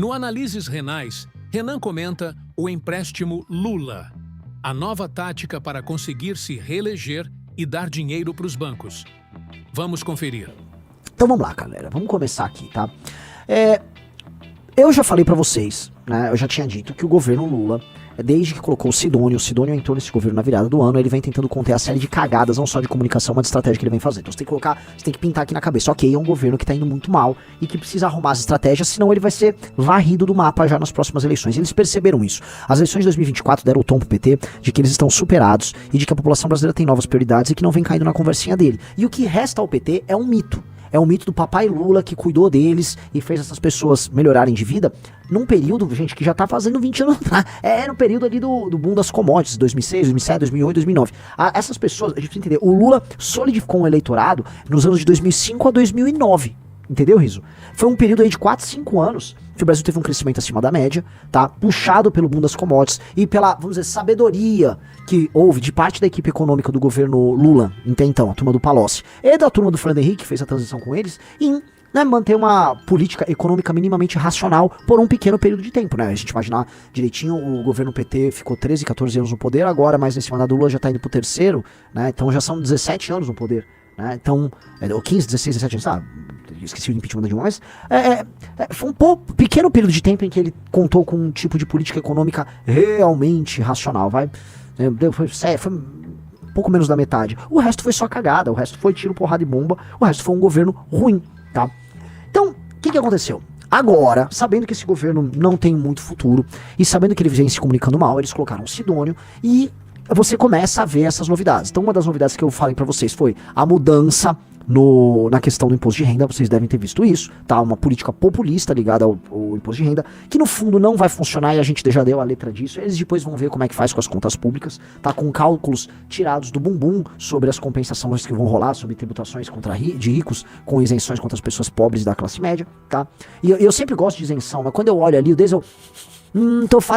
No Análises Renais, Renan comenta o empréstimo Lula, a nova tática para conseguir se reeleger e dar dinheiro para os bancos. Vamos conferir. Então vamos lá, galera. Vamos começar aqui, tá? Eu já falei pra vocês, né? Eu já tinha dito que o governo Lula, desde que colocou o Sidônio entrou nesse governo na virada do ano, ele vem tentando conter a série de cagadas, não só de comunicação, mas de estratégia que ele vem fazendo. Então você tem que pintar aqui na cabeça, ok, é um governo que tá indo muito mal e que precisa arrumar as estratégias, senão ele vai ser varrido do mapa já nas próximas eleições. Eles perceberam isso. As eleições de 2024 deram o tom pro PT de que eles estão superados e de que a população brasileira tem novas prioridades e que não vem caindo na conversinha dele. E o que resta ao PT é um mito. É o mito do papai Lula que cuidou deles e fez essas pessoas melhorarem de vida num período, gente, que já tá fazendo 20 anos. No período ali do boom das commodities, 2006, 2007, 2008, 2009. Essas pessoas, a gente precisa entender, o Lula solidificou um eleitorado nos anos de 2005 a 2009. Entendeu, Riso? Foi um período aí de 4, 5 anos que o Brasil teve um crescimento acima da média, tá? Puxado pelo boom das commodities e pela, vamos dizer, sabedoria que houve de parte da equipe econômica do governo Lula, então, a turma do Palocci, e da turma do Fernando Henrique, que fez a transição com eles, em manter uma política econômica minimamente racional por um pequeno período de tempo, né? A gente imaginar direitinho, o governo PT ficou 13, 14 anos no poder, agora, mas nesse mandato do Lula já tá indo pro terceiro, né? Então já são 17 anos no poder. Então, 15, 16, 17 anos, esqueci o impeachment da Dilma, mas foi um pequeno período de tempo em que ele contou com um tipo de política econômica realmente racional, foi um pouco menos da metade. O resto foi só cagada, o resto foi tiro, porrada e bomba, o resto foi um governo ruim, tá? Então, o que aconteceu? Agora, sabendo que esse governo não tem muito futuro e sabendo que ele vem se comunicando mal, eles colocaram o Sidônio e você começa a ver essas novidades. Então uma das novidades que eu falei pra vocês foi a mudança na questão do imposto de renda, vocês devem ter visto isso, tá? Uma política populista ligada ao imposto de renda, que no fundo não vai funcionar e a gente já deu a letra disso. Eles depois vão ver como é que faz com as contas públicas, tá? Com cálculos tirados do bumbum sobre as compensações que vão rolar, sobre tributações de ricos, com isenções contra as pessoas pobres da classe média, tá? E eu sempre gosto de isenção, mas quando eu olho ali,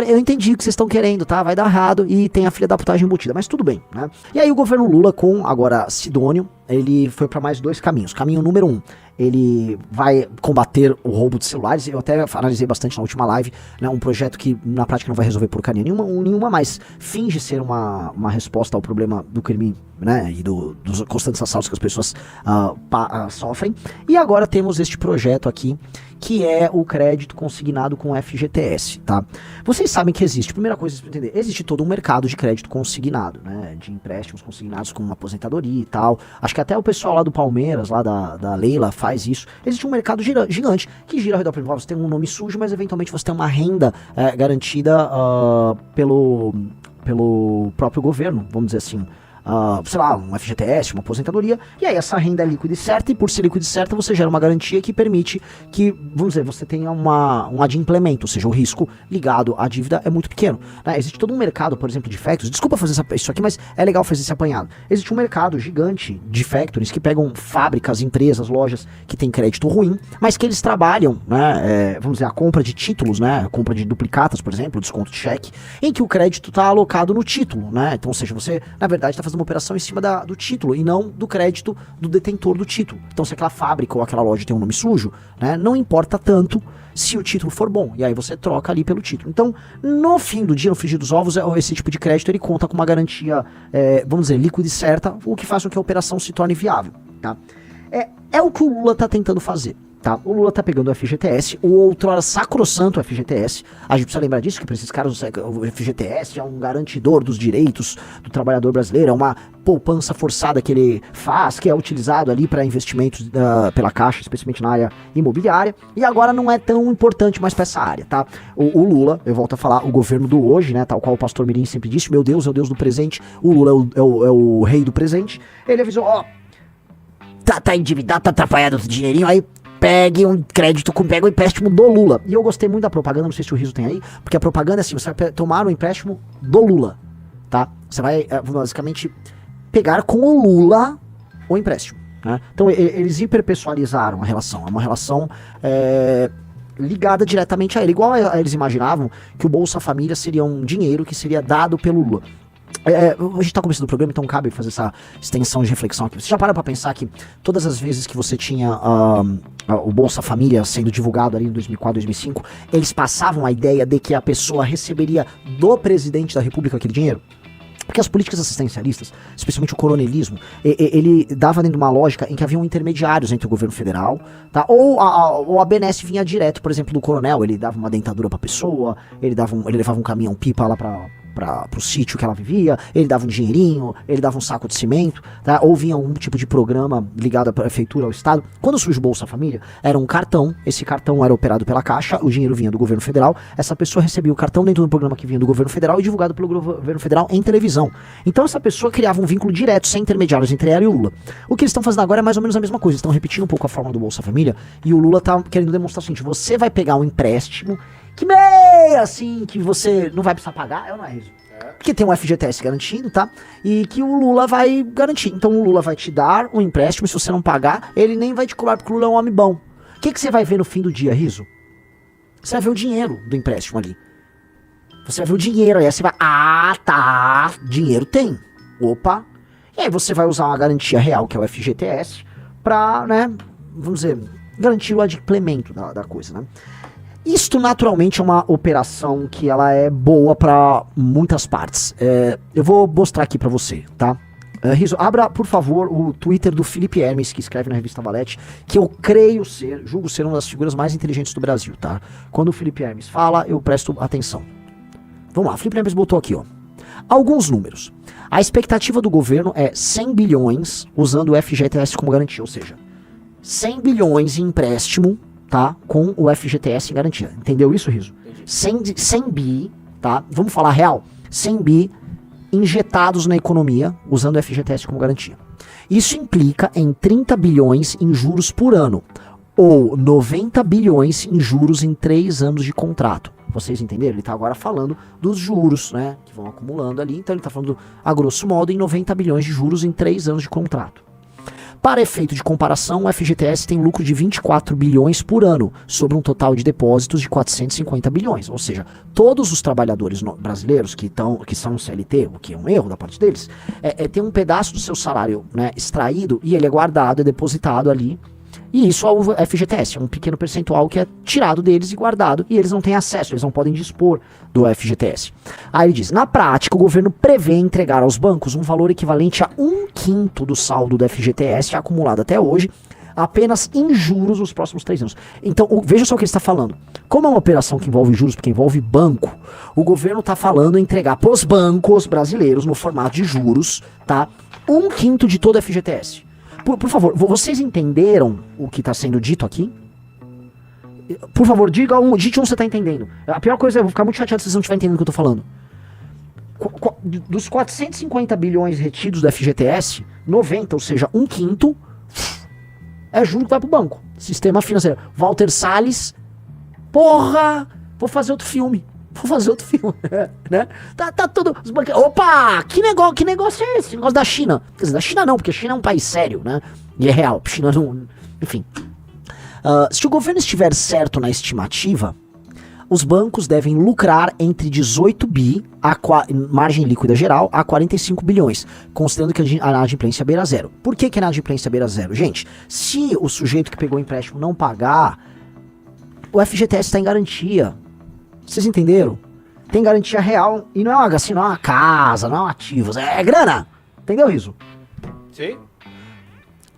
eu entendi o que vocês estão querendo, tá? Vai dar errado e tem a filha da putagem embutida, mas tudo bem, né? E aí o governo Lula, com agora Sidônio, ele foi para mais 2 caminhos. Caminho número 1, ele vai combater o roubo de celulares. Eu até analisei bastante na última live, né? Um projeto que na prática não vai resolver porcaria nenhuma, mas finge ser uma resposta ao problema do crime, né? E dos constantes assaltos que as pessoas sofrem. E agora temos este projeto aqui, que é o crédito consignado com FGTS, tá? Vocês sabem que existe, primeira coisa pra entender, existe todo um mercado de crédito consignado, né? De empréstimos consignados com aposentadoria e tal. Acho que até o pessoal lá do Palmeiras, lá da Leila, faz isso. Existe um mercado gigante que gira ao redor. Por exemplo, você tem um nome sujo, mas eventualmente você tem uma renda garantida pelo próprio governo, vamos dizer assim. Sei lá, um FGTS, uma aposentadoria, e aí essa renda é líquida e certa, e por ser líquida e certa você gera uma garantia que permite que, vamos dizer, você tenha um adimplemento, ou seja, o risco ligado à dívida é muito pequeno, né? Existe todo um mercado, por exemplo, de factories, desculpa fazer isso aqui, mas é legal fazer esse apanhado. Existe um mercado gigante de factories que pegam fábricas, empresas, lojas que têm crédito ruim, mas que eles trabalham, né, vamos dizer, a compra de títulos, né, a compra de duplicatas, por exemplo, desconto de cheque, em que o crédito está alocado no título, né? Então, ou seja, você, na verdade, está fazendo uma operação em cima do título e não do crédito do detentor do título. Então, se aquela fábrica ou aquela loja tem um nome sujo, né, não importa tanto se o título for bom, e aí você troca ali pelo título. Então, no fim do dia, no frigir dos ovos, esse tipo de crédito ele conta com uma garantia, vamos dizer, líquida e certa, o que faz com que a operação se torne viável, tá? É o que o Lula está tentando fazer. Tá, o Lula tá pegando o FGTS, o outrora sacrossanto FGTS, a gente precisa lembrar disso, que para esses caras o FGTS é um garantidor dos direitos do trabalhador brasileiro, é uma poupança forçada que ele faz, que é utilizado ali para investimentos pela Caixa, especialmente na área imobiliária, e agora não é tão importante mais para essa área, tá? O Lula, eu volto a falar, o governo do hoje, né, tal qual o pastor Mirim sempre disse, meu Deus é o Deus do presente, o Lula é o rei do presente, ele avisou, tá endividado, tá atrapalhado do dinheirinho, aí pegue um crédito, pega o empréstimo do Lula. E eu gostei muito da propaganda, não sei se o Riso tem aí, porque a propaganda é assim, você vai tomar o empréstimo do Lula, tá? Você vai, basicamente, pegar com o Lula o empréstimo, né? Então, eles hiperpessoalizaram a relação, é uma relação ligada diretamente a ele, igual eles imaginavam que o Bolsa Família seria um dinheiro que seria dado pelo Lula. A gente tá começando o programa, então cabe fazer essa extensão de reflexão aqui. Você já para pra pensar que todas as vezes que você tinha o Bolsa Família sendo divulgado ali em 2004, 2005, eles passavam a ideia de que a pessoa receberia do presidente da República aquele dinheiro? Porque as políticas assistencialistas, especialmente o coronelismo, ele dava dentro de uma lógica em que haviam intermediários entre o governo federal, tá? Ou a BNS vinha direto, por exemplo, do coronel, ele dava uma dentadura pra pessoa, ele levava um caminhão-pipa lá pro sítio que ela vivia, ele dava um dinheirinho, ele dava um saco de cimento, tá? Ou vinha algum tipo de programa ligado à prefeitura, ao estado. Quando surge o Bolsa Família, era um cartão, esse cartão era operado pela Caixa, o dinheiro vinha do governo federal, essa pessoa recebia o cartão dentro do programa que vinha do governo federal e divulgado pelo governo federal em televisão. Então essa pessoa criava um vínculo direto, sem intermediários entre ela e o Lula. O que eles estão fazendo agora é mais ou menos a mesma coisa, eles estão repetindo um pouco a fórmula do Bolsa Família, e o Lula tá querendo demonstrar o seguinte: você vai pegar um empréstimo que meio assim, que você não vai precisar pagar, não é isso? Porque tem um FGTS garantido, tá? E que o Lula vai garantir. Então o Lula vai te dar um empréstimo, se você não pagar, ele nem vai te cobrar, porque o Lula é um homem bom. O que você vai ver no fim do dia, Riso? Você vai ver o dinheiro do empréstimo ali. Você vai ver o dinheiro, aí você vai... Ah, tá, dinheiro tem. Opa. E aí você vai usar uma garantia real, que é o FGTS, pra, né, vamos dizer, garantir o adimplemento da coisa, né? Isto naturalmente é uma operação que ela é boa para muitas partes. Eu vou mostrar aqui para você, tá? Riso, abra por favor o Twitter do Felipe Hermes, que escreve na revista Valete, que eu julgo ser uma das figuras mais inteligentes do Brasil, tá? Quando o Felipe Hermes fala, eu presto atenção. Vamos lá, o Felipe Hermes botou aqui, ó. Alguns números. A expectativa do governo é 100 bilhões usando o FGTS como garantia, ou seja, 100 bilhões em empréstimo, tá? Com o FGTS em garantia. Entendeu isso, Riso? 100 bi, tá? Vamos falar real? 100 bi injetados na economia usando o FGTS como garantia. Isso implica em 30 bilhões em juros por ano, ou 90 bilhões em juros em 3 anos de contrato. Vocês entenderam? Ele está agora falando dos juros, né? Que vão acumulando ali. Então ele está falando, a grosso modo, em 90 bilhões de juros em 3 anos de contrato. Para efeito de comparação, o FGTS tem lucro de 24 bilhões por ano, sobre um total de depósitos de 450 bilhões. Ou seja, todos os trabalhadores brasileiros que são no CLT, o que é um erro da parte deles, tem um pedaço do seu salário, né, extraído, e ele é guardado, é depositado ali. E isso é o FGTS, é um pequeno percentual que é tirado deles e guardado, e eles não têm acesso, eles não podem dispor do FGTS. Aí ele diz, na prática, o governo prevê entregar aos bancos um valor equivalente a 1/5 do saldo do FGTS acumulado até hoje, apenas em juros nos próximos 3 anos. Então, veja só o que ele está falando. Como é uma operação que envolve juros, porque envolve banco, o governo está falando em entregar para os bancos brasileiros, no formato de juros, tá, 1/5 de todo o FGTS. Por favor, vocês entenderam o que está sendo dito aqui? Por favor, dite onde você está entendendo. A pior coisa é, eu vou ficar muito chateado se vocês não estiverem entendendo o que eu estou falando. Dos 450 bilhões retidos do FGTS, 90, ou seja, 1/5, é juro que vai pro banco. Sistema financeiro. Walter Salles, porra, vou fazer outro filme, né? Tá tudo... Opa, que negócio é esse? Negócio da China. Quer dizer, da China não, porque a China é um país sério, né? E é real, a China não... Enfim. Se o governo estiver certo na estimativa, os bancos devem lucrar entre 18 bi, margem líquida geral, a 45 bilhões, considerando que a inadimplência beira zero. Por que a inadimplência beira zero? Gente, se o sujeito que pegou o empréstimo não pagar, o FGTS está em garantia. Vocês entenderam? Tem garantia real e não é uma casa, não é um ativos, é grana. Entendeu, Riso? Sim.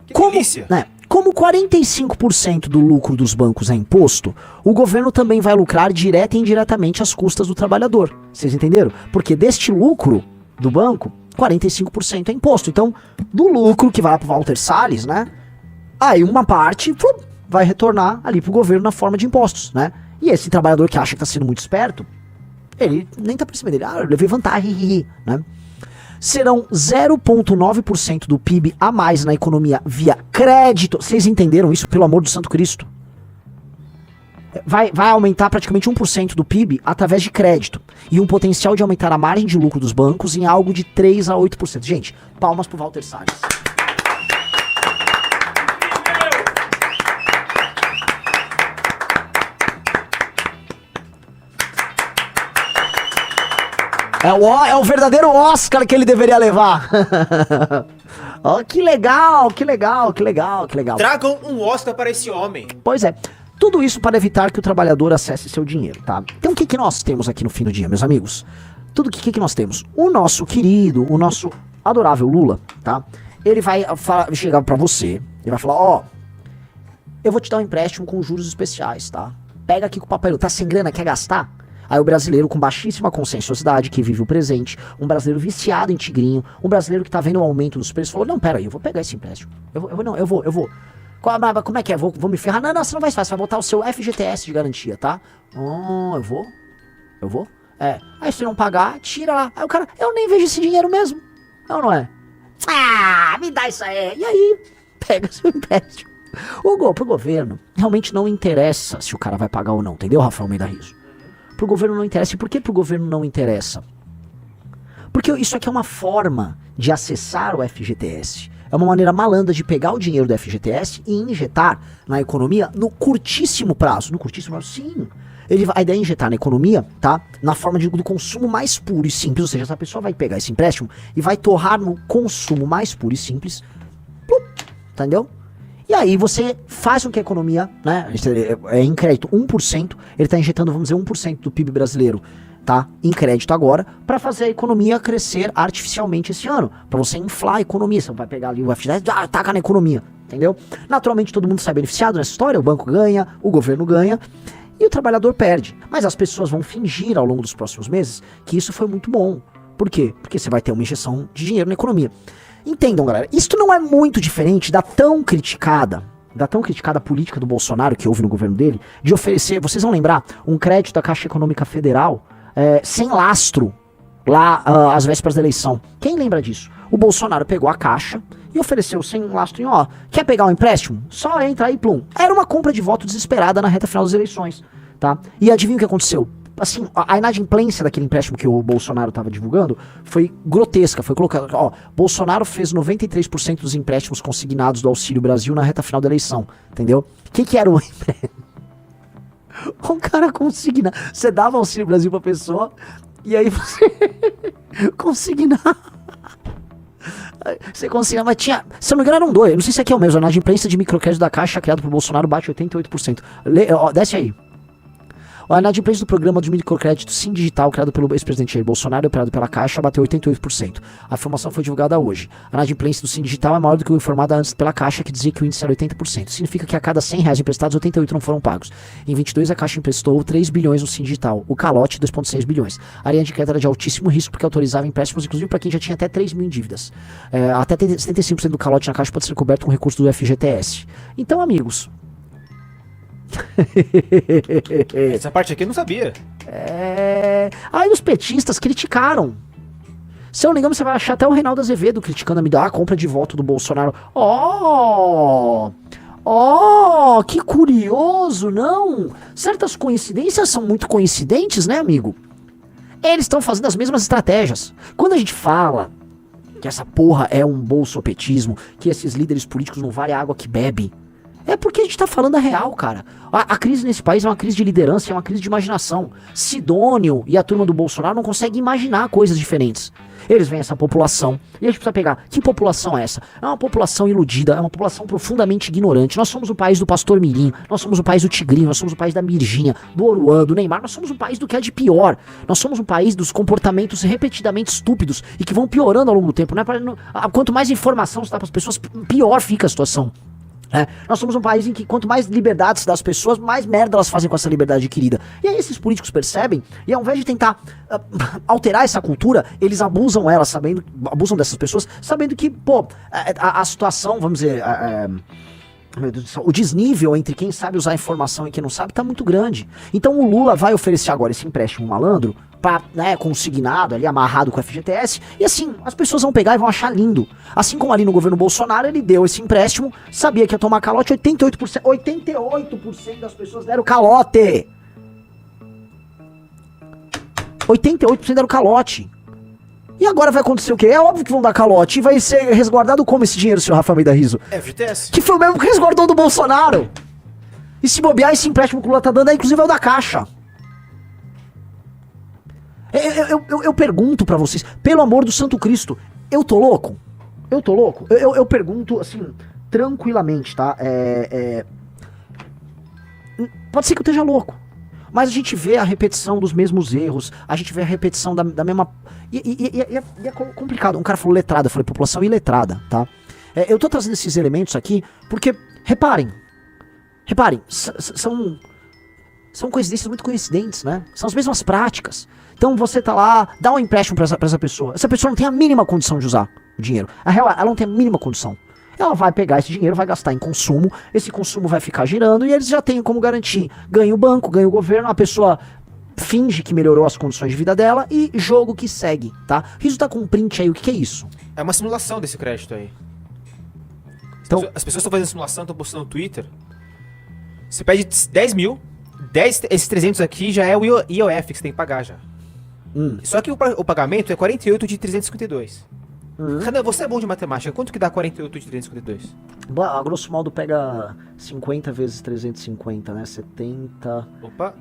Que delícia. Como 45% do lucro dos bancos é imposto, o governo também vai lucrar direta e indiretamente às custas do trabalhador. Vocês entenderam? Porque deste lucro do banco, 45% é imposto. Então, do lucro que vai para o Walter Salles, né? Aí uma parte vai retornar ali pro governo na forma de impostos, né? E esse trabalhador que acha que tá sendo muito esperto, ele nem tá pra cima dele. Eu levei vantagem, né? Serão 0,9% do PIB a mais na economia via crédito. Vocês entenderam isso? Pelo amor do Santo Cristo. Vai aumentar praticamente 1% do PIB através de crédito. E um potencial de aumentar a margem de lucro dos bancos em algo de 3 a 8%. Gente, palmas pro Walter Salles. É o verdadeiro Oscar que ele deveria levar. Ó, que legal. Tragam um Oscar para esse homem. Pois é. Tudo isso para evitar que o trabalhador acesse seu dinheiro, tá? Então o que nós temos aqui no fim do dia, meus amigos? Tudo que nós temos? O nosso querido, o nosso adorável Lula, tá? Ele vai chegar pra você, ele vai falar, ó, eu vou te dar um empréstimo com juros especiais, tá? Pega aqui com o papel, tá sem grana, quer gastar? Aí o brasileiro com baixíssima conscienciosidade, que vive o presente, um brasileiro viciado em tigrinho, um brasileiro que tá vendo o aumento dos preços, falou, não, pera aí, eu vou pegar esse empréstimo. Eu vou. Como é que é? Vou me ferrar? Não, você não vai fazer, você vai botar o seu FGTS de garantia, tá? Eu vou? É. Aí se não pagar, tira lá. Aí o cara, eu nem vejo esse dinheiro mesmo. Não é? Ah, me dá isso aí. E aí, pega seu empréstimo. Pro governo, realmente não interessa se o cara vai pagar ou não, entendeu, Rafael Almeida Riso? Pro governo não interessa. E por que pro governo não interessa? Porque isso aqui é uma forma de acessar o FGTS. É uma maneira malandra de pegar o dinheiro do FGTS e injetar na economia no curtíssimo prazo. No curtíssimo prazo, sim. A ideia é injetar na economia, tá? Na forma do consumo mais puro e simples. Ou seja, essa pessoa vai pegar esse empréstimo e vai torrar no consumo mais puro e simples. Entendeu? E aí você faz com que a economia, né? É em crédito 1%, ele tá injetando, vamos dizer, 1% do PIB brasileiro, tá? Em crédito agora, para fazer a economia crescer artificialmente esse ano. Para você inflar a economia. Você vai pegar ali o FGTS, taca na economia, entendeu? Naturalmente todo mundo sai beneficiado nessa história, o banco ganha, o governo ganha. E o trabalhador perde. Mas as pessoas vão fingir ao longo dos próximos meses que isso foi muito bom. Por quê? Porque você vai ter uma injeção de dinheiro na economia. Entendam, galera, isso não é muito diferente da tão criticada política do Bolsonaro, que houve no governo dele, de oferecer, vocês vão lembrar, um crédito da Caixa Econômica Federal sem lastro, lá às vésperas da eleição. Quem lembra disso? O Bolsonaro pegou a Caixa e ofereceu sem lastro, ó, quer pegar um empréstimo? Só entra aí, plum. Era uma compra de voto desesperada na reta final das eleições, tá? E adivinha o que aconteceu? Assim, a inadimplência daquele empréstimo que o Bolsonaro estava divulgando foi grotesca, foi colocado, ó, Bolsonaro fez 93% dos empréstimos consignados do Auxílio Brasil na reta final da eleição, entendeu? O que era o empréstimo? O cara consigna, você dava Auxílio Brasil pra pessoa, e aí você consignava. Você consiga, mas tinha, se eu não me engano eram dois, não sei se aqui é o mesmo, a inadimplência de microcrédito da Caixa criado por Bolsonaro bate 88%. Desce aí. A inadimplência do programa de microcrédito Sim Digital, criado pelo ex-presidente Jair Bolsonaro e operado pela Caixa, bateu 88%. A informação foi divulgada hoje. A inadimplência do Sim Digital é maior do que o informado antes pela Caixa, que dizia que o índice era 80%. Significa que a cada R$100 emprestados, 88 não foram pagos. Em 22, a Caixa emprestou 3 bilhões no Sim Digital. O calote, 2,6 bilhões. A linha de crédito era de altíssimo risco, porque autorizava empréstimos, inclusive para quem já tinha até 3 mil em dívidas. Até 75% do calote na Caixa pode ser coberto com recurso do FGTS. Então, amigos... Essa parte aqui eu não sabia. Aí os petistas criticaram. Se eu não me engano, você vai achar até o Reinaldo Azevedo criticando a compra de voto do Bolsonaro. Que curioso, não? Certas coincidências são muito coincidentes, né, amigo? Eles estão fazendo as mesmas estratégias. Quando a gente fala que essa porra é um bolsopetismo, que esses líderes políticos não valem a água que bebe, é porque a gente tá falando a real, cara. A crise nesse país é uma crise de liderança, é uma crise de imaginação. Sidônio e a turma do Bolsonaro não conseguem imaginar coisas diferentes. Eles veem essa população, e a gente precisa pegar, que população é essa? É uma população iludida, é uma população profundamente ignorante. Nós somos o país do Pastor Mirim, nós somos o país do Tigrinho, nós somos o país da Mirginha, do Oruan, do Neymar, nós somos o país do que é de pior. Nós somos um país dos comportamentos repetidamente estúpidos e que vão piorando ao longo do tempo. Quanto mais informação se dá para as pessoas, pior fica a situação. Nós somos um país em que quanto mais liberdade se dá às pessoas, mais merda elas fazem com essa liberdade adquirida. E aí esses políticos percebem, e ao invés de tentar alterar essa cultura, eles abusam dessas pessoas, sabendo que, a situação, vamos dizer, meu Deus do céu, o desnível entre quem sabe usar a informação e quem não sabe tá muito grande. Então o Lula vai oferecer agora esse empréstimo malandro, consignado ali, amarrado com o FGTS, e assim, as pessoas vão pegar e vão achar lindo. Assim como ali no governo Bolsonaro, ele deu esse empréstimo, sabia que ia tomar calote, 88% das pessoas deram calote. 88% deram calote. E agora vai acontecer o quê? É óbvio que vão dar calote, e vai ser resguardado como esse dinheiro, senhor Rafael Almeida Riso? FGTS. Que foi o mesmo que resguardou do Bolsonaro. E se bobear, esse empréstimo que o Lula tá dando, inclusive é o da Caixa. Eu pergunto pra vocês, pelo amor do Santo Cristo, eu tô louco? Eu tô louco? Eu pergunto, assim, tranquilamente, tá? Pode ser que eu esteja louco, mas a gente vê a repetição dos mesmos erros, a gente vê a repetição da mesma... E é complicado. Um cara falou letrada, eu falei população iletrada, tá? Eu tô trazendo esses elementos aqui porque, reparem, são coincidências muito coincidentes, né? São as mesmas práticas. Então você tá lá, dá um empréstimo pra essa pessoa. Essa pessoa não tem a mínima condição de usar o dinheiro. A real, ela não tem a mínima condição. Ela vai pegar esse dinheiro, vai gastar em consumo, esse consumo vai ficar girando e eles já têm como garantir. Ganha o banco, ganha o governo, a pessoa finge que melhorou as condições de vida dela e jogo que segue, tá? Riso tá com um print aí, o que é isso? É uma simulação desse crédito aí. Então, As pessoas estão fazendo simulação, estão postando no Twitter. Você pede 10 mil, esses 300 aqui já é o IOF que você tem que pagar já. Só que o pagamento é 48 de 352. Renan, você é bom de matemática. Quanto que dá 48 de 352? A grosso modo pega 50 vezes 350, né? 70... Opa.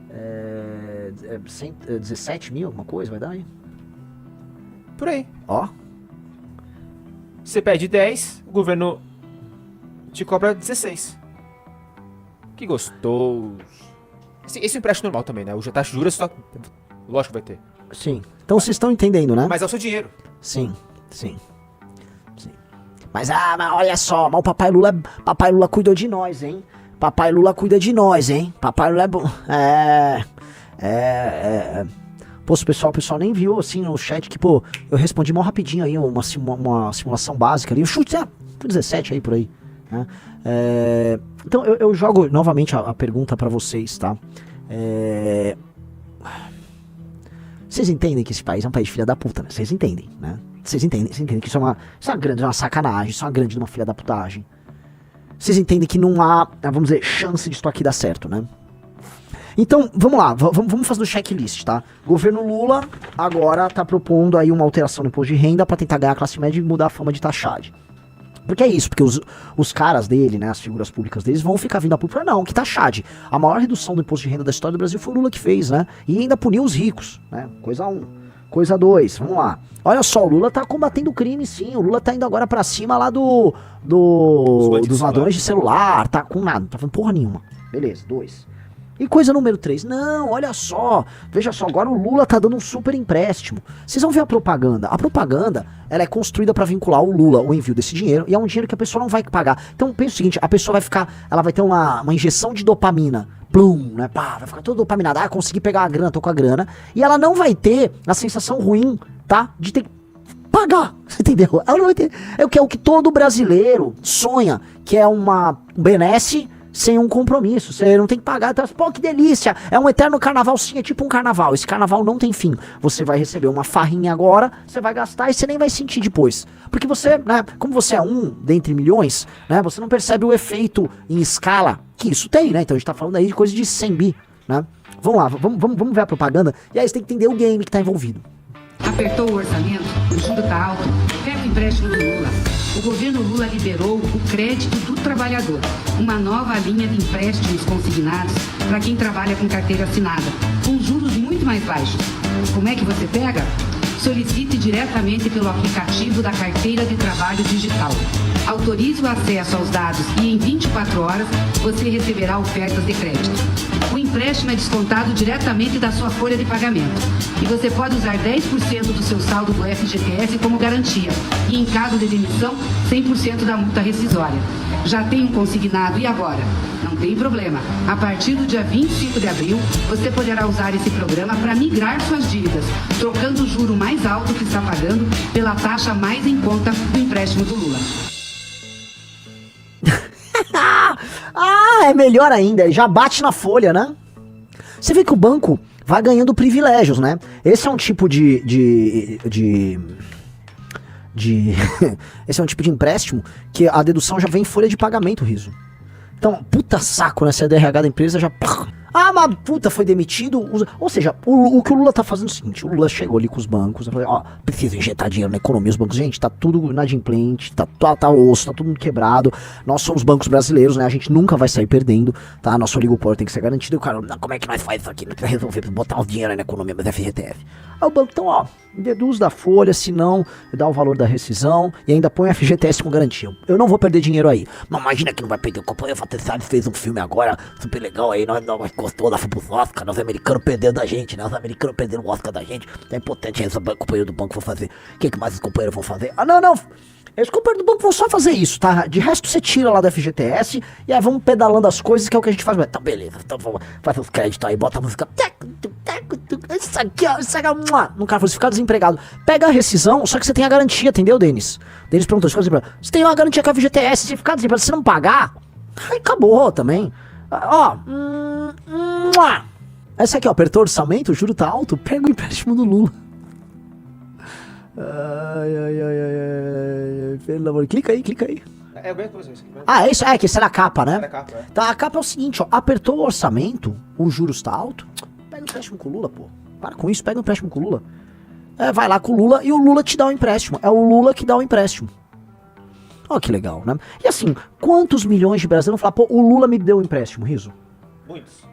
17 mil, alguma coisa, vai dar aí? Por aí. Ó. Você pede 10, o governo te cobra 16. Que gostoso. Esse é um empréstimo normal também, né? O taxa de juros só... Lógico que vai ter. Sim. Então vocês estão entendendo, né? Mas é o seu dinheiro. Sim. Mas olha só, mas o Papai Lula cuidou de nós, hein? Papai Lula cuida de nós, hein? Papai Lula é bom. Pô, o pessoal nem viu, assim, no chat que, pô, eu respondi mal rapidinho aí, uma simulação básica ali. O chute é 17 aí, por aí, né? Então, eu jogo novamente a pergunta pra vocês, tá? Vocês entendem que esse país é um país de filha da puta, né? Vocês entendem, né? Vocês entendem que isso é uma sacanagem, isso é uma grande de uma filha da putagem. Vocês entendem que não há, vamos dizer, chance disso aqui dar certo, né? Então, vamos lá, vamos fazer o checklist, tá? Governo Lula agora tá propondo aí uma alteração no imposto de renda pra tentar ganhar a classe média e mudar a forma de taxagem. Porque é isso, porque os caras dele, né, as figuras públicas deles vão ficar vindo a público, não, que taxade. A maior redução do imposto de renda da história do Brasil foi o Lula que fez, né? E ainda puniu os ricos, né? Coisa 1. Coisa 2, vamos lá. Olha só, o Lula tá combatendo o crime, sim. O Lula tá indo agora pra cima lá dos ladrões de celular. Tá com nada, não tá fazendo porra nenhuma. Beleza, 2. E coisa número 3, não, olha só. Veja só, agora o Lula tá dando um super empréstimo. Vocês vão ver a propaganda. A propaganda, ela é construída pra vincular o Lula, o envio desse dinheiro, e é um dinheiro que a pessoa não vai pagar. Então pensa o seguinte, a pessoa ela vai ter uma injeção de dopamina. Plum, né? Pá, vai ficar toda dopaminada. Consegui pegar a grana, tô com a grana. E ela não vai ter a sensação ruim, tá? De ter que pagar. Você entendeu? Ela não vai ter. É o que todo brasileiro sonha, que é uma benesse sem um compromisso. Você não tem que pagar. Então, pô, que delícia. É um eterno carnaval, sim, é tipo um carnaval. Esse carnaval não tem fim. Você vai receber uma farrinha agora, você vai gastar e você nem vai sentir depois. Porque você, né, como você é um dentre milhões, né, você não percebe o efeito em escala que isso tem, né? Então a gente tá falando aí de coisa de 100 bi, né? Vamos lá, vamos ver a propaganda. E aí você tem que entender o game que tá envolvido. Apertou o orçamento, o juro tá alto, pega o empréstimo do Lula. O governo Lula liberou o crédito do trabalhador, uma nova linha de empréstimos consignados para quem trabalha com carteira assinada, com juros muito mais baixos. Como é que você pega? Solicite diretamente pelo aplicativo da Carteira de Trabalho Digital. Autorize o acesso aos dados e em 24 horas você receberá ofertas de crédito. O empréstimo é descontado diretamente da sua folha de pagamento. E você pode usar 10% do seu saldo do FGTS como garantia. E em caso de demissão, 100% da multa rescisória. Já tem um consignado e agora? Não tem problema. A partir do dia 25 de abril, você poderá usar esse programa para migrar suas dívidas, trocando o juro mais alto que está pagando pela taxa mais em conta do empréstimo do Lula. É melhor ainda, já bate na folha, né? Você vê que o banco vai ganhando privilégios, né? Esse é um tipo esse é um tipo de empréstimo que a dedução já vem em folha de pagamento, Riso. Então, puta saco, né? Se a DRH da empresa já... Ah, mas puta, foi demitido. Ou seja, o que o Lula tá fazendo é o seguinte: o Lula chegou ali com os bancos, falou, ó, precisa injetar dinheiro na economia. Os bancos, gente, tá tudo inadimplente, tá osso, tá tudo quebrado. Nós somos bancos brasileiros, né? A gente nunca vai sair perdendo, tá? Nosso oligopólio tem que ser garantido. E o cara, não, como é que nós faz isso aqui? Nós precisa resolver, botar o dinheiro aí na economia, mas FGTS. Aí o banco, então, ó, deduz da folha, se não, dá o valor da rescisão e ainda põe FGTS com garantia. Eu não vou perder dinheiro aí. Mas imagina que não vai perder. O companheiro Fatessade fez um filme agora, super legal aí, nós gostou da fomos Oscar, nós americanos perdendo da gente, né? Os americanos perdendo o Oscar da gente. É importante aí, o companheiro do banco vão fazer. O que mais os companheiros vão fazer? Ah, não. Os companheiros do banco vão só fazer isso, tá? De resto você tira lá do FGTS e aí vamos pedalando as coisas, que é o que a gente faz. Tá, beleza, então vamos fazer os créditos aí, bota a música. Isso aqui, ó, no cara, você ficar desempregado. Pega a rescisão, só que você tem a garantia, entendeu, Denis? Denis perguntou, você tem uma garantia com a FGTS, se ficar desempregado, se não pagar, aí acabou também. Ó, essa aqui, ó, apertou o orçamento, o juro tá alto, pega o empréstimo do Lula. Ai, pelo amor, clica aí. É bem que isso. Ah, é isso, que essa era a capa, né? Era a capa, é. Tá, a capa é o seguinte, ó, apertou o orçamento, o juros tá alto, pega o empréstimo com o Lula, pô. Para com isso, pega o empréstimo com o Lula. Vai lá com o Lula e o Lula te dá o empréstimo. É o Lula que dá o empréstimo. Ó, que legal, né? E assim, quantos milhões de brasileiros vão falar, pô, o Lula me deu o empréstimo, Riso? Muitos.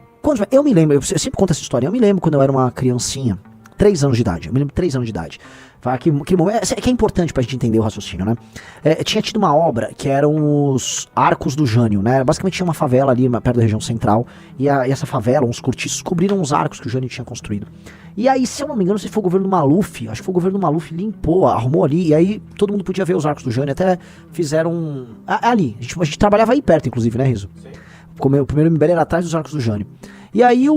Eu me lembro, eu sempre conto essa história, eu me lembro quando eu era uma criancinha, 3 anos de idade, eu me lembro 3 anos de idade. Que é importante pra gente entender o raciocínio, né? Tinha tido uma obra que eram os Arcos do Jânio, né? Basicamente tinha uma favela ali perto da região central, e essa favela, uns cortiços, cobriram os arcos que o Jânio tinha construído. E aí, se eu não me engano, se foi o governo Maluf, acho que foi o governo Maluf, limpou, arrumou ali, e aí todo mundo podia ver os arcos do Jânio, até fizeram ali, a gente trabalhava aí perto, inclusive, né, Riso? Sim. O primeiro MBL era atrás dos arcos do Jânio. E aí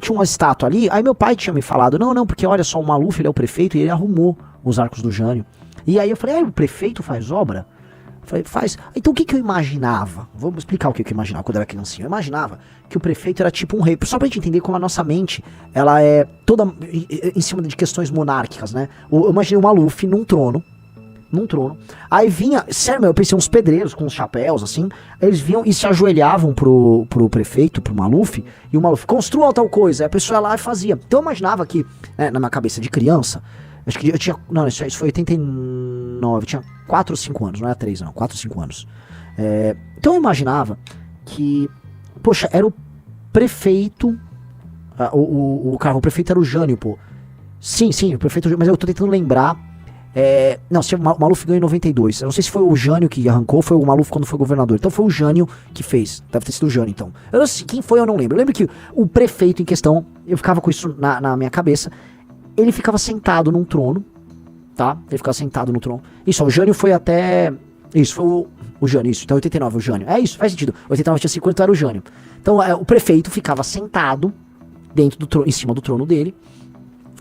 tinha uma estátua ali, aí meu pai tinha me falado, não, porque olha só, o Maluf, ele é o prefeito e ele arrumou os arcos do Jânio. E aí eu falei, o prefeito faz obra? Eu falei, faz. Então o que eu imaginava? Vamos explicar o que eu imaginava quando eu era criancinha. Eu imaginava que o prefeito era tipo um rei, só pra gente entender como a nossa mente, ela é toda em cima de questões monárquicas, né? Eu imaginei o Maluf num trono, aí vinha, sério, eu pensei uns pedreiros com uns chapéus, assim, eles vinham e se ajoelhavam pro prefeito, pro Maluf, e o Maluf, construa tal coisa, aí a pessoa ia lá e fazia. Então eu imaginava que, na minha cabeça de criança, acho que eu tinha, não, isso foi 89, eu tinha 4 ou 5 anos, não era 3 não, 4 ou 5 anos. Então eu imaginava que, era o prefeito, o prefeito era o Jânio, pô. Sim, o prefeito, mas eu tô tentando lembrar. Não, se o Maluf ganhou em 92. Eu não sei se foi o Jânio que arrancou ou foi o Maluf quando foi governador. Então foi o Jânio que fez. Deve ter sido o Jânio, então. Eu não sei quem foi, eu não lembro. Eu lembro que o prefeito em questão, eu ficava com isso na minha cabeça. Ele ficava sentado num trono, tá? Ele ficava sentado no trono. Isso, ó, o Jânio foi até... Isso, foi o Jânio, isso. Então 89, o Jânio. É isso, faz sentido. 89 tinha 50, então era o Jânio. Então o prefeito ficava sentado dentro do trono, em cima do trono dele.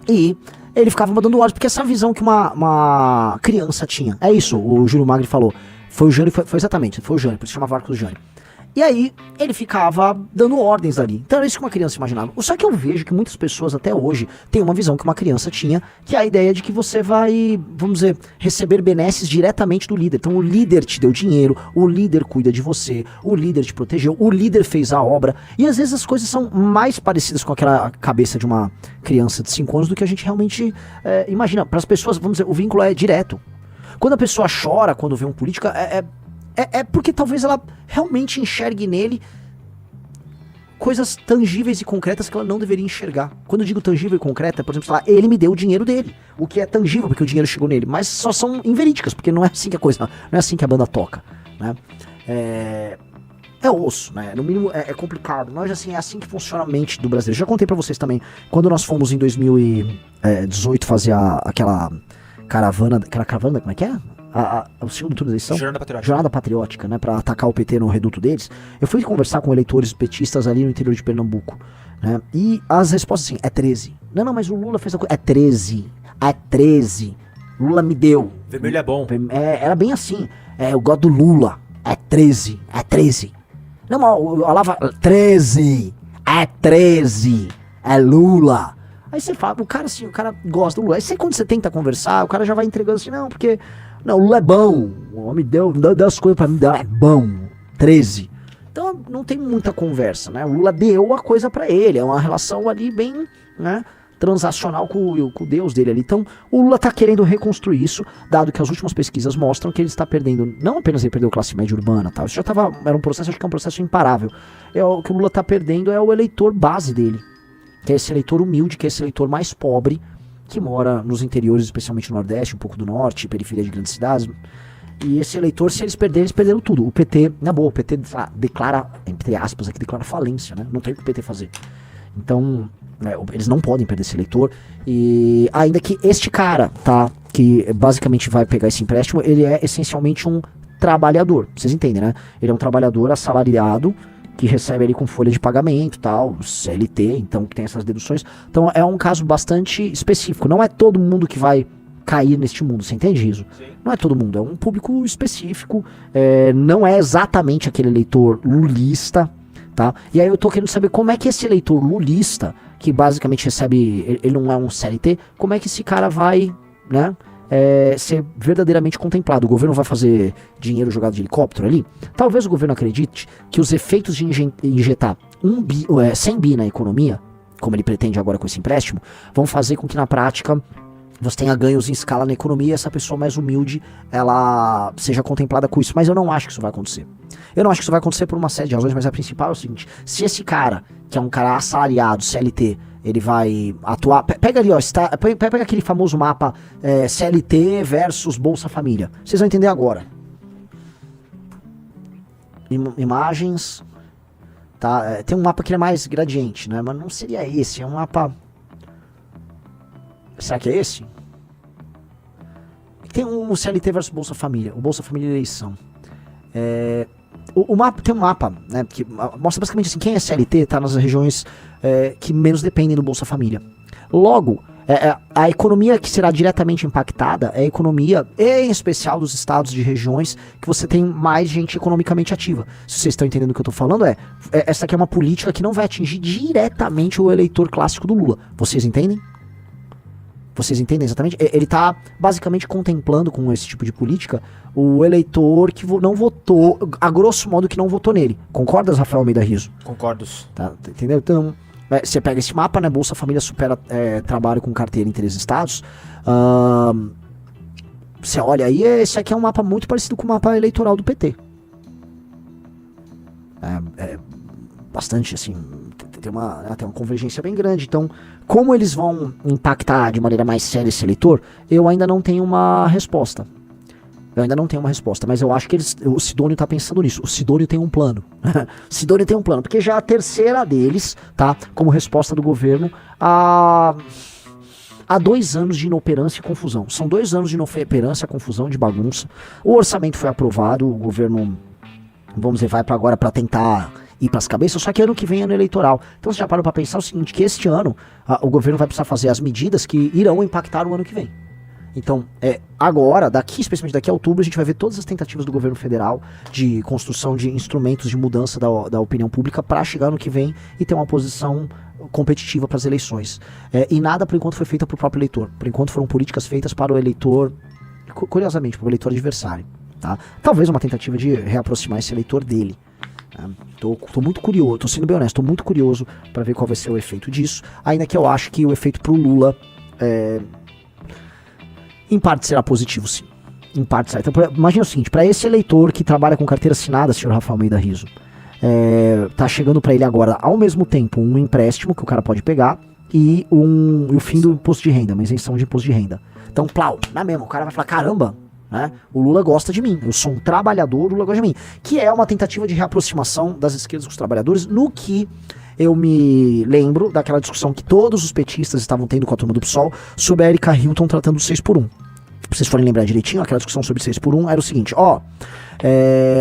E... ele ficava mandando ordens, porque essa visão que uma criança tinha. É isso, o Júlio Magri falou. Foi o Jânio, foi exatamente, foi o Jânio, por isso chamava Arcos do Jânio. E aí, ele ficava dando ordens ali. Então era isso que uma criança imaginava. Só que eu vejo que muitas pessoas até hoje têm uma visão que uma criança tinha, que é a ideia de que você vai, vamos dizer, receber benesses diretamente do líder. Então o líder te deu dinheiro, o líder cuida de você, o líder te protegeu, o líder fez a obra. E às vezes as coisas são mais parecidas com aquela cabeça de uma criança de 5 anos do que a gente realmente imagina. Para as pessoas, vamos dizer, o vínculo é direto. Quando a pessoa chora quando vê um político, é porque talvez ela realmente enxergue nele coisas tangíveis e concretas que ela não deveria enxergar. Quando eu digo tangível e concreta, por exemplo, sei lá, ele me deu o dinheiro dele. O que é tangível, porque o dinheiro chegou nele. Mas só são inverídicas, porque não é assim que a coisa, não é assim que a banda toca, né? É osso, né? No mínimo é complicado. Mas assim, é assim que funciona a mente do brasileiro. Já contei pra vocês também, quando nós fomos em 2018 fazer aquela caravana, como é que é? O segundo turno da eleição? Jornada Patriótica, né? Pra atacar o PT no reduto deles. Eu fui conversar com eleitores petistas ali no interior de Pernambuco, né? E as respostas assim, é 13. Não, mas o Lula fez a coisa. É 13. Lula me deu. Vermelho é bom. Era bem assim. Eu gosto do Lula. É 13. Não, mas eu falava 13. É 13. É Lula. Aí você fala, o cara gosta do Lula. Aí quando você tenta conversar, o cara já vai entregando assim, não, porque... Não, o Lula é bom. O homem deu as coisas pra mim, é bom. 13. Então não tem muita conversa, né? O Lula deu a coisa pra ele, é uma relação ali bem, né, transacional com o Deus dele ali. Então o Lula tá querendo reconstruir isso, dado que as últimas pesquisas mostram que ele está perdendo, não apenas ele perdeu classe média urbana, tá? Isso já era um processo, acho que é um processo imparável. O que o Lula tá perdendo é o eleitor base dele, que é esse eleitor humilde, que é esse eleitor mais pobre, que mora nos interiores, especialmente no Nordeste, um pouco do Norte, periferia de grandes cidades. E esse eleitor, se eles perderem, eles perderam tudo. O PT, na boa, o PT declara, entre aspas aqui, declara falência, né? Não tem o que o PT fazer. Então, eles não podem perder esse eleitor. E ainda que este cara, tá, que basicamente vai pegar esse empréstimo, ele é essencialmente um trabalhador. Vocês entendem, né? Ele é um trabalhador assalariado, que recebe ali com folha de pagamento, tal, CLT, então que tem essas deduções. Então é um caso bastante específico. Não é todo mundo que vai cair neste mundo, você entende isso? Sim. Não é todo mundo, é um público específico, não é exatamente aquele eleitor lulista, tá? E aí eu tô querendo saber como é que esse eleitor lulista, que basicamente recebe, ele não é um CLT, como é que esse cara vai, né, ser verdadeiramente contemplado? O governo vai fazer dinheiro jogado de helicóptero ali? Talvez o governo acredite que os efeitos de injetar 100 bi na economia, como ele pretende agora com esse empréstimo, vão fazer com que na prática você tenha ganhos em escala na economia e essa pessoa mais humilde, ela seja contemplada com isso. Mas eu não acho que isso vai acontecer. Eu não acho que isso vai acontecer por uma série de razões, mas a principal é o seguinte: se esse cara, que é um cara assalariado, CLT, ele vai atuar... Pega ali, ó, pega aquele famoso mapa CLT versus Bolsa Família. Vocês vão entender agora. Imagens... Tá, tem um mapa que é mais gradiente, né? Mas não seria esse, é um mapa... Será que é esse? Tem um CLT versus Bolsa Família. O Bolsa Família eleição. O mapa, tem um mapa, né, que mostra basicamente assim, quem é CLT tá nas regiões que menos dependem do Bolsa Família. Logo, a economia que será diretamente impactada é a economia, em especial dos estados de regiões que você tem mais gente economicamente ativa. Se vocês estão entendendo o que eu tô falando, essa aqui é uma política que não vai atingir diretamente o eleitor clássico do Lula. Vocês entendem? Vocês entendem exatamente? Ele está basicamente contemplando com esse tipo de política o eleitor que não votou, a grosso modo que não votou nele. Concordas, Rafael Almeida Riso? Concordos. Tá, entendeu? Então, você pega esse mapa, né? Bolsa Família supera trabalho com carteira em 3 estados. Você olha aí, esse aqui é um mapa muito parecido com o mapa eleitoral do PT. Bastante, assim... Tem uma convergência bem grande. Então, como eles vão impactar de maneira mais séria esse eleitor, eu ainda não tenho uma resposta. Mas eu acho que o Sidônio tá pensando nisso. O Sidônio tem um plano. Sidônio tem um plano, porque já é a terceira deles, tá? Como resposta do governo a 2 anos de inoperância e confusão. São 2 anos de inoperância, confusão, de bagunça. O orçamento foi aprovado, o governo, vamos dizer, vai para agora para tentar ir para as cabeças, só que ano que vem é ano eleitoral. Então você já parou para pensar o seguinte, que este ano o governo vai precisar fazer as medidas que irão impactar o ano que vem. Então, agora, especialmente daqui a outubro, a gente vai ver todas as tentativas do governo federal de construção de instrumentos de mudança da opinião pública para chegar ano que vem e ter uma posição competitiva para as eleições. E nada, por enquanto, foi feito para o próprio eleitor. Por enquanto, foram políticas feitas para o eleitor, curiosamente, para o eleitor adversário. Tá? Talvez uma tentativa de reaproximar esse eleitor dele. Tô muito curioso, tô sendo bem honesto, tô muito curioso para ver qual vai ser o efeito disso, ainda que eu acho que o efeito pro Lula em parte será positivo, sim. Em parte será. Então, imagina o seguinte, para esse eleitor que trabalha com carteira assinada, senhor Rafael Almeida Riso, tá chegando para ele agora, ao mesmo tempo, um empréstimo que o cara pode pegar e o fim do imposto de renda, uma isenção de imposto de renda. Então, plau, na mesma, o cara vai falar, caramba, né? O Lula gosta de mim, eu sou um trabalhador, o Lula gosta de mim. Que é uma tentativa de reaproximação das esquerdas com os trabalhadores, no que eu me lembro daquela discussão que todos os petistas estavam tendo com a turma do PSOL sobre a Erika Hilton tratando do 6x1. Pra vocês forem lembrar direitinho, aquela discussão sobre 6x1 era o seguinte,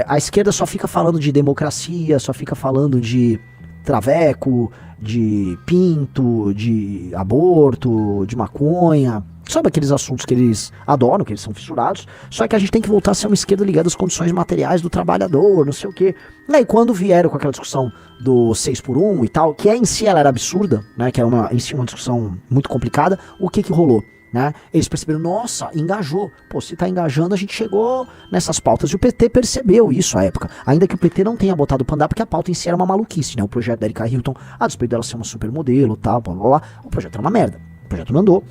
a esquerda só fica falando de democracia, só fica falando de traveco, de pinto, de aborto, de maconha... Sabe aqueles assuntos que eles adoram, que eles são fissurados, só que a gente tem que voltar a ser uma esquerda ligada às condições materiais do trabalhador, não sei o quê. E aí quando vieram com aquela discussão do 6x1 e tal, que em si ela era absurda, né, que era em si uma discussão muito complicada, o que rolou? né? Eles perceberam, nossa, engajou. Pô, se tá engajando, a gente chegou nessas pautas. E o PT percebeu isso à época. Ainda que o PT não tenha botado pra andar, porque a pauta em si era uma maluquice, né? O projeto da Erika Hilton, a despeito dela ser uma supermodelo e tal, blá, blá, blá, o projeto era uma merda. O projeto não andou.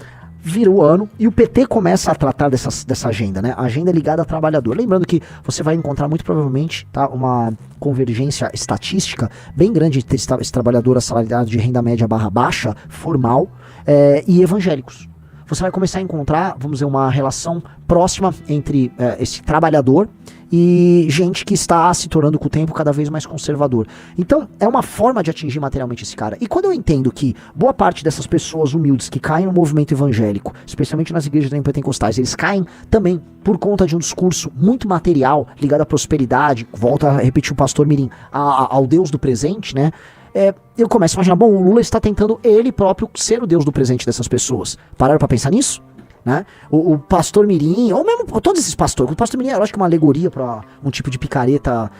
Vira o ano e o PT começa a tratar dessa agenda, né? A agenda ligada ao trabalhador. Lembrando que você vai encontrar muito provavelmente, tá, uma convergência estatística bem grande entre esse trabalhador assalariado de renda média barra baixa, formal, e evangélicos. Você vai começar a encontrar, vamos dizer, uma relação próxima entre esse trabalhador e gente que está se tornando com o tempo cada vez mais conservador. Então, é uma forma de atingir materialmente esse cara. E quando eu entendo que boa parte dessas pessoas humildes que caem no movimento evangélico, especialmente nas igrejas neopentecostais, eles caem também por conta de um discurso muito material, ligado à prosperidade, volta a repetir o pastor Mirim, ao Deus do presente, né? Eu começo a imaginar, bom, o Lula está tentando ele próprio ser o Deus do presente dessas pessoas. Pararam pra pensar nisso? Né? O pastor Mirim, ou mesmo todos esses pastores, o pastor Mirim é lógico que é uma alegoria para um tipo de picareta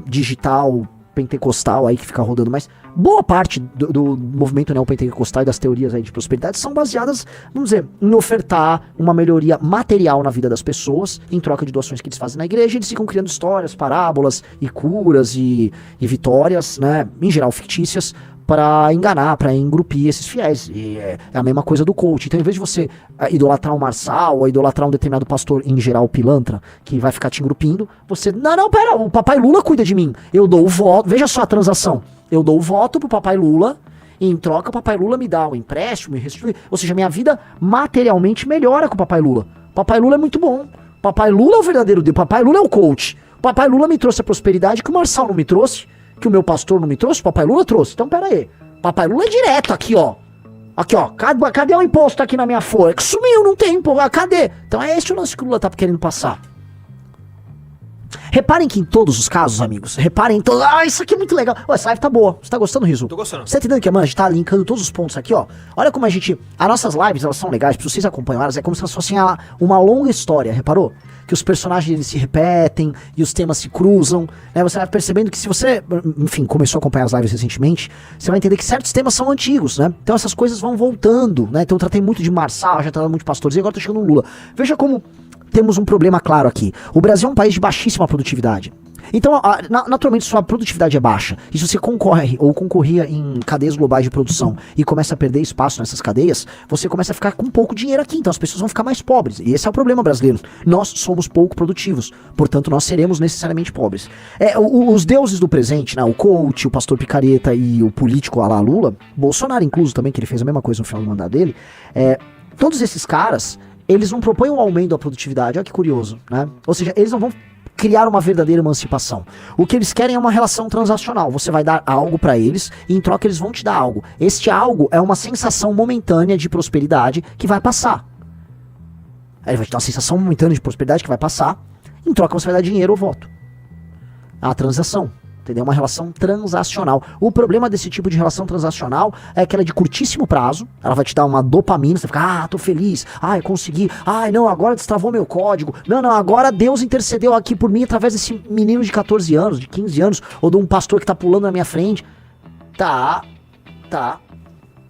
digital, pentecostal aí que fica rodando, mas boa parte do movimento neopentecostal e das teorias aí de prosperidade são baseadas, vamos dizer, em ofertar uma melhoria material na vida das pessoas, em troca de doações que eles fazem na igreja. Eles ficam criando histórias, parábolas e curas e vitórias, né, em geral fictícias, para enganar, para engrupir esses fiéis. E é a mesma coisa do coach. Então, em vez de você idolatrar um Marçal ou idolatrar um determinado pastor, em geral pilantra, que vai ficar te engrupindo, você, não, pera, o papai Lula cuida de mim. Eu dou o voto, veja só a transação. Eu dou o voto pro papai Lula, e em troca o papai Lula me dá o empréstimo, me restitui. Ou seja, minha vida materialmente melhora com o papai Lula. Papai Lula é muito bom. Papai Lula é o verdadeiro Deus. Papai Lula é o coach. Papai Lula me trouxe a prosperidade que o Marçal não me trouxe, que o meu pastor não me trouxe, o papai Lula trouxe. Então, pera aí. Papai Lula é direto aqui, ó. Aqui, ó. Cadê o imposto aqui na minha folha? Que sumiu, não tem, pô. Cadê? Então é esse o lance que o Lula tá querendo passar. Reparem que em todos os casos, amigos, reparem em todos. Isso aqui é muito legal. Essa live tá boa. Você tá gostando, Riso? Tô gostando. Você tá entendendo que, mano, a gente tá linkando todos os pontos aqui, ó. Olha como a gente... As nossas lives, elas são legais, pra vocês acompanham elas, é como se elas fossem uma longa história, reparou? Que os personagens eles se repetem e os temas se cruzam, né? Você vai percebendo que se você, enfim, começou a acompanhar as lives recentemente, você vai entender que certos temas são antigos, né? Então essas coisas vão voltando, né? Então eu tratei muito de Marçal, já tratei muito de pastores, e agora tô chegando no Lula. Veja como temos um problema claro aqui. O Brasil é um país de baixíssima produtividade. Então, naturalmente, sua produtividade é baixa. E se você concorre ou concorria em cadeias globais de produção e começa a perder espaço nessas cadeias, você começa a ficar com pouco dinheiro aqui. Então as pessoas vão ficar mais pobres. E esse é o problema brasileiro. Nós somos pouco produtivos. Portanto, nós seremos necessariamente pobres. Os deuses do presente, né, o coach, o pastor picareta e o político Alá Lula, Bolsonaro incluso também, que ele fez a mesma coisa no final do mandato dele, todos esses caras, eles não propõem um aumento da produtividade. Olha que curioso, né? Ou seja, eles não vão criar uma verdadeira emancipação. O que eles querem é uma relação transacional. Você vai dar algo pra eles e em troca eles vão te dar algo. Este algo é uma sensação momentânea de prosperidade que vai passar. Ele vai te dar uma sensação momentânea de prosperidade que vai passar. Em troca você vai dar dinheiro ou voto. A transação. Entendeu? Uma relação transacional. O problema desse tipo de relação transacional é que ela é de curtíssimo prazo. Ela vai te dar uma dopamina. Você fica, tô feliz. Eu consegui. Não, agora destravou meu código. Não, agora Deus intercedeu aqui por mim através desse menino de 14 anos, de 15 anos, ou de um pastor que tá pulando na minha frente. Tá.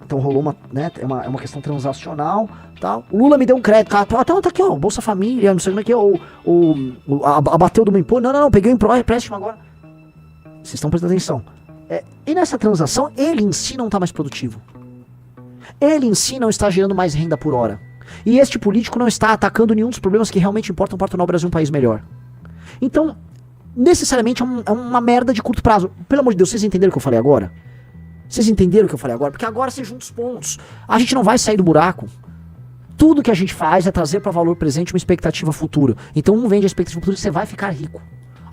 Então rolou uma, né, é uma questão transacional, tal. O Lula me deu um crédito, tá aqui, ó, Bolsa Família, não sei como é que é, abateu do meu imposto. Não, peguei um empréstimo agora. Vocês estão prestando atenção. E nessa transação, ele em si não está mais produtivo. Ele em si não está gerando mais renda por hora. E este político não está atacando nenhum dos problemas que realmente importam para tornar o Brasil um país melhor. Então, necessariamente é uma merda de curto prazo. Pelo amor de Deus, vocês entenderam o que eu falei agora? Vocês entenderam o que eu falei agora? Porque agora você junta os pontos. A gente não vai sair do buraco. Tudo que a gente faz é trazer para valor presente uma expectativa futura. Então não vende a expectativa futura que você vai ficar rico.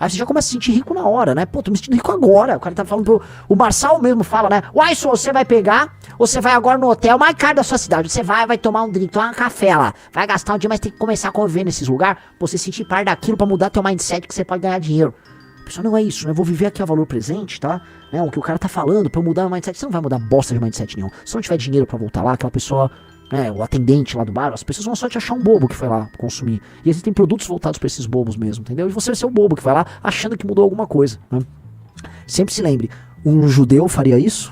Aí você já começa a se sentir rico na hora, né? Pô, tô me sentindo rico agora. O cara tá falando o Marçal mesmo fala, né? Você vai pegar, você vai agora no hotel mais caro da sua cidade. Você vai tomar um drink, tomar um café lá. Vai gastar um dia, mas tem que começar a conviver nesses lugares. Você sentir parte daquilo pra mudar teu mindset que você pode ganhar dinheiro. Pessoal, não é isso, né? Eu vou viver aqui a valor presente, tá? Né? O que o cara tá falando pra eu mudar o mindset. Você não vai mudar bosta de mindset nenhum. Se não tiver dinheiro pra voltar lá, aquela pessoa... o atendente lá do bar, as pessoas vão só te achar um bobo que foi lá consumir. E existem produtos voltados pra esses bobos mesmo, entendeu? E você vai ser o bobo que vai lá achando que mudou alguma coisa, né? Sempre se lembre, um judeu faria isso?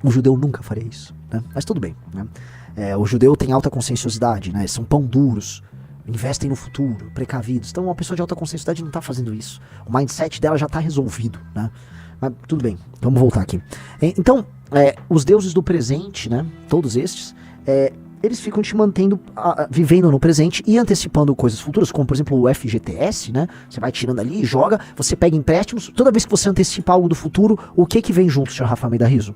Um judeu nunca faria isso. né? Mas tudo bem, né? O judeu tem alta conscienciosidade, né? São pão duros, investem no futuro, precavidos. Então uma pessoa de alta conscienciosidade não tá fazendo isso. O mindset dela já tá resolvido, né? Mas tudo bem, vamos voltar aqui. Então, os deuses do presente, né? Todos estes, eles ficam te mantendo, vivendo no presente e antecipando coisas futuras, como por exemplo o FGTS, né? Você vai tirando ali e joga, você pega empréstimos. Toda vez que você antecipa algo do futuro, o que vem junto, Sr. Rafa Almeida Rizzo?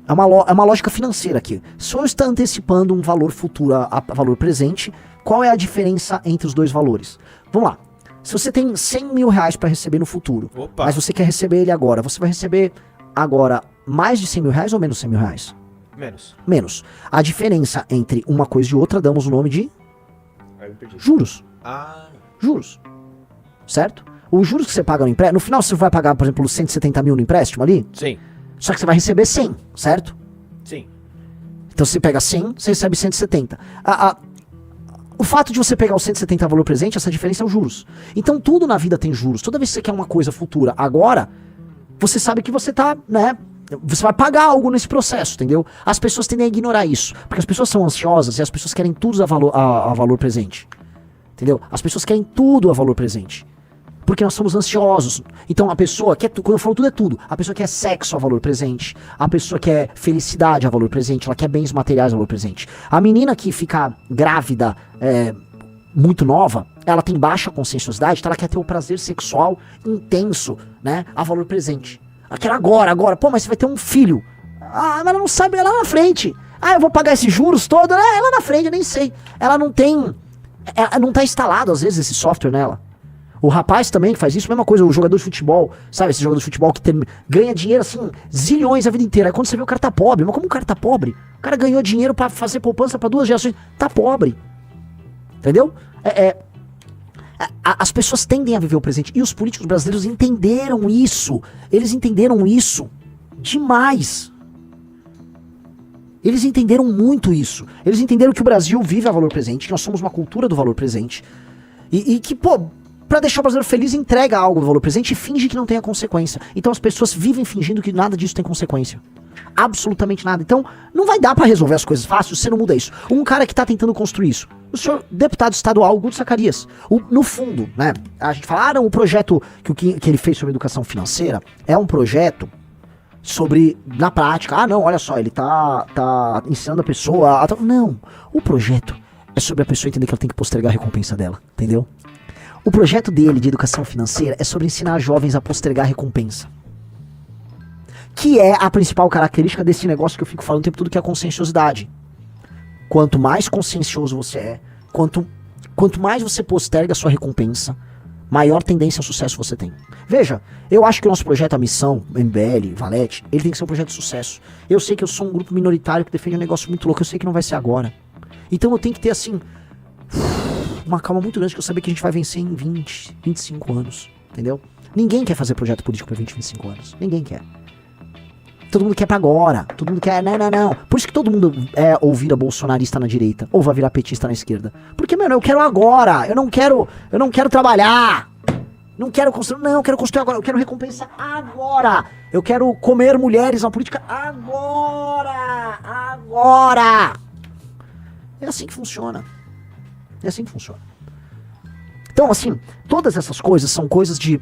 É uma lógica financeira aqui. Se eu estou antecipando um valor futuro a valor presente, qual é a diferença entre os dois valores? Vamos lá. Se você tem 100 mil reais para receber no futuro, mas você quer receber ele agora, você vai receber agora mais de 100 mil reais ou menos 100 mil reais? Menos. A diferença entre uma coisa e outra damos o nome de juros. Juros. Certo? Os juros que você paga no empréstimo, no final você vai pagar, por exemplo, 170 mil no empréstimo ali? Sim. Só que você vai receber 100, certo? Sim. Então você pega 100, você recebe 170. O fato de você pegar o 170 valor presente, essa diferença é os juros. Então tudo na vida tem juros. Toda vez que você quer uma coisa futura agora, você sabe que você tá, né? Você vai pagar algo nesse processo, entendeu? As pessoas tendem a ignorar isso. Porque as pessoas são ansiosas e as pessoas querem tudo a valor presente. Entendeu? As pessoas querem tudo a valor presente. Porque nós somos ansiosos. Então a pessoa quer, quando eu falo tudo é tudo, a pessoa quer sexo a valor presente, a pessoa quer felicidade a valor presente, ela quer bens materiais a valor presente. A menina que fica grávida muito nova, ela tem baixa conscienciosidade, então ela quer ter o prazer sexual intenso, né, a valor presente. Ela quer agora. Pô, mas você vai ter um filho. Mas ela não sabe, ela lá na frente. Eu vou pagar esses juros todos? Ela na frente, eu nem sei. Ela não tem, não tá instalado às vezes esse software nela. O rapaz também faz isso, mesma coisa, o jogador de futebol, sabe, esse jogador de futebol que ganha dinheiro assim, zilhões a vida inteira. Aí quando você vê o cara tá pobre, mas como o cara tá pobre? O cara ganhou dinheiro pra fazer poupança pra 2 gerações, tá pobre. Entendeu? As pessoas tendem a viver o presente, e os políticos brasileiros entenderam isso. Eles entenderam isso demais. Eles entenderam muito isso. Eles entenderam que o Brasil vive a valor presente, que nós somos uma cultura do valor presente, e que, pô, pra deixar o brasileiro feliz, entrega algo do valor presente e finge que não tenha consequência. Então as pessoas vivem fingindo que nada disso tem consequência. Absolutamente nada. Então não vai dar pra resolver as coisas fáceis se você não muda isso. Um cara que tá tentando construir isso, o senhor deputado estadual Guto Zacarias, no fundo, né, a gente fala, não, o projeto que ele fez sobre educação financeira é um projeto sobre, na prática, não, olha só, ele tá ensinando a pessoa não, o projeto é sobre a pessoa entender que ela tem que postergar a recompensa dela, entendeu? O projeto dele de educação financeira é sobre ensinar jovens a postergar a recompensa. Que é a principal característica desse negócio que eu fico falando o tempo todo, que é a conscienciosidade. Quanto mais consciencioso você é, quanto mais você posterga a sua recompensa, maior tendência ao sucesso você tem. Veja, eu acho que o nosso projeto, a missão, MBL, Valete, ele tem que ser um projeto de sucesso. Eu sei que eu sou um grupo minoritário que defende um negócio muito louco, eu sei que não vai ser agora. Então eu tenho que ter, assim, uma calma muito grande, que eu saber que a gente vai vencer em 20, 25 anos, entendeu? Ninguém quer fazer projeto político pra 20, 25 anos. Ninguém quer. Todo mundo quer pra agora. Todo mundo quer, não. Por isso que todo mundo ou vira bolsonarista na direita, ou vai virar petista na esquerda. Porque, mano, eu quero agora. Eu não quero trabalhar. Não quero construir, eu quero construir agora. Eu quero recompensa agora. Eu quero comer mulheres na política agora. É assim que funciona. Então, assim, todas essas coisas são coisas de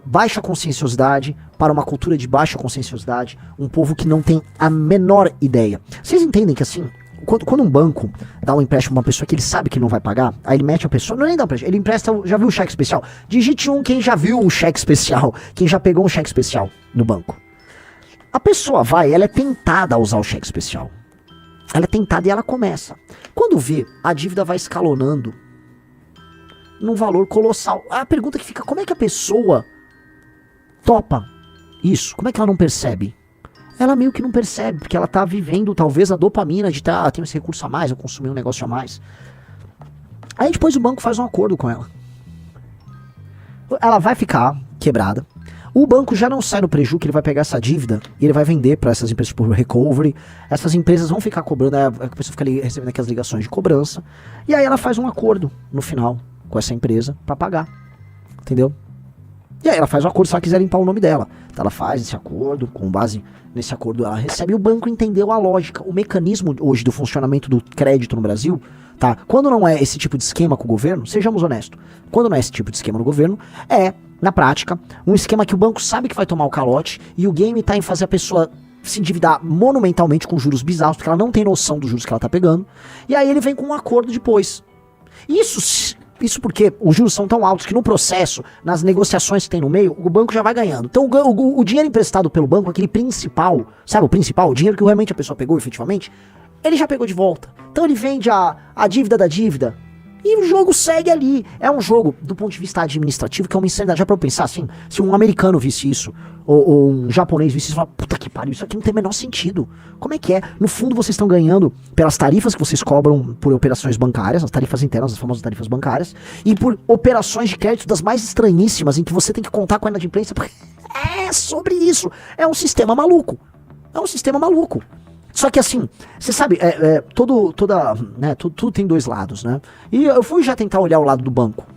baixa conscienciosidade para uma cultura de baixa conscienciosidade, um povo que não tem a menor ideia. Vocês entendem que, assim, quando um banco dá um empréstimo pra uma pessoa que ele sabe que não vai pagar, aí ele mete a pessoa, não é nem dá um empréstimo, ele empresta, já viu o cheque especial? Digite quem já viu o cheque especial, quem já pegou um cheque especial no banco. A pessoa ela é tentada a usar o cheque especial. Ela é tentada e ela começa. Quando vê, a dívida vai escalonando num valor colossal. A pergunta que fica, como é que a pessoa topa isso? Como é que ela não percebe? Ela meio que não percebe, porque ela tá vivendo talvez a dopamina de tenho esse recurso a mais, eu consumi um negócio a mais. Aí depois o banco faz um acordo com ela. Ela vai ficar quebrada. O banco já não sai no prejuízo, que ele vai pegar essa dívida e ele vai vender para essas empresas por recovery. Essas empresas vão ficar cobrando, a pessoa fica ali recebendo aquelas ligações de cobrança. E aí ela faz um acordo no final com essa empresa para pagar. Entendeu? E aí ela faz um acordo se ela quiser limpar o nome dela. Então ela faz esse acordo, com base nesse acordo ela recebe, e o banco entendeu a lógica, o mecanismo hoje do funcionamento do crédito no Brasil, tá? Quando não é esse tipo de esquema com o governo, sejamos honestos, quando não é esse tipo de esquema no governo, na prática, um esquema que o banco sabe que vai tomar o calote, e o game tá em fazer a pessoa se endividar monumentalmente com juros bizarros, porque ela não tem noção dos juros que ela tá pegando, e aí ele vem com um acordo depois. Isso porque os juros são tão altos que no processo, nas negociações que tem no meio, o banco já vai ganhando. Então o dinheiro emprestado pelo banco, aquele principal, sabe o principal? O dinheiro que realmente a pessoa pegou efetivamente, ele já pegou de volta. Então ele vende a dívida da dívida. E o jogo segue ali. É um jogo, do ponto de vista administrativo, que é uma insanidade. Já pra eu pensar assim, se um americano visse isso, ou um japonês visse isso, e fala, puta que pariu, isso aqui não tem o menor sentido. Como é que é? No fundo, vocês estão ganhando pelas tarifas que vocês cobram por operações bancárias, as tarifas internas, as famosas tarifas bancárias, e por operações de crédito das mais estranhíssimas, em que você tem que contar com a inadimplência, porque é sobre isso. É um sistema maluco. É um sistema maluco. Só que assim, você sabe, tudo tem dois lados, né? E eu fui já tentar olhar o lado do banco.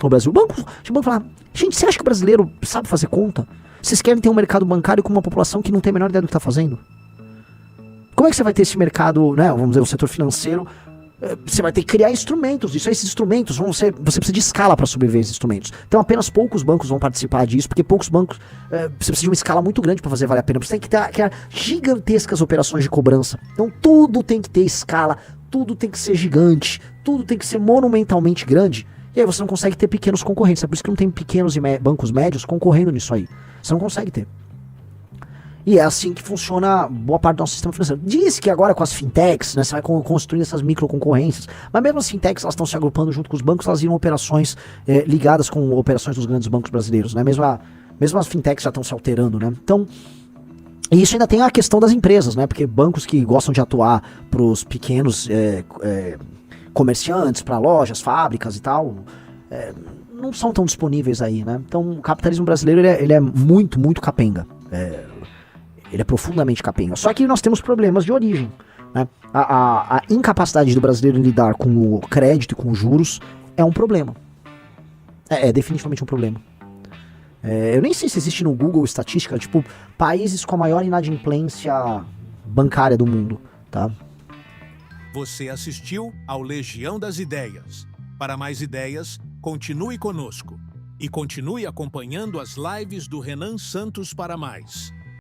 No Brasil, o banco fala, gente, você acha que o brasileiro sabe fazer conta? Vocês querem ter um mercado bancário com uma população que não tem a menor ideia do que está fazendo? Como é que você vai ter esse mercado, né, vamos dizer, o setor financeiro? Você vai ter que criar instrumentos. Esses instrumentos vão ser. Você precisa de escala para sobreviver esses instrumentos. Então apenas poucos bancos vão participar disso, porque poucos bancos. Você precisa de uma escala muito grande para fazer valer a pena. Você tem que criar gigantescas operações de cobrança. Então tudo tem que ter escala, tudo tem que ser gigante, tudo tem que ser monumentalmente grande. E aí você não consegue ter pequenos concorrentes. É por isso que não tem pequenos e bancos médios concorrendo nisso aí. Você não consegue ter. E é assim que funciona boa parte do nosso sistema financeiro. Diz que agora com as fintechs, né, você vai construindo essas microconcorrências, mas mesmo as fintechs, elas estão se agrupando junto com os bancos, elas viram operações ligadas com operações dos grandes bancos brasileiros, né? Mesmo as fintechs já estão se alterando, né? Então, e isso ainda tem a questão das empresas, né? Porque bancos que gostam de atuar para os pequenos comerciantes, para lojas, fábricas e tal, não são tão disponíveis aí, né? Então, o capitalismo brasileiro ele é muito, muito capenga. Ele é profundamente capenga. Só que nós temos problemas de origem, né? A incapacidade do brasileiro em lidar com o crédito e com os juros é um problema. É definitivamente um problema. Eu nem sei se existe no Google estatística, tipo, países com a maior inadimplência bancária do mundo, tá? Você assistiu ao Legião das Ideias. Para mais ideias, continue conosco. E continue acompanhando as lives do Renan Santos para mais.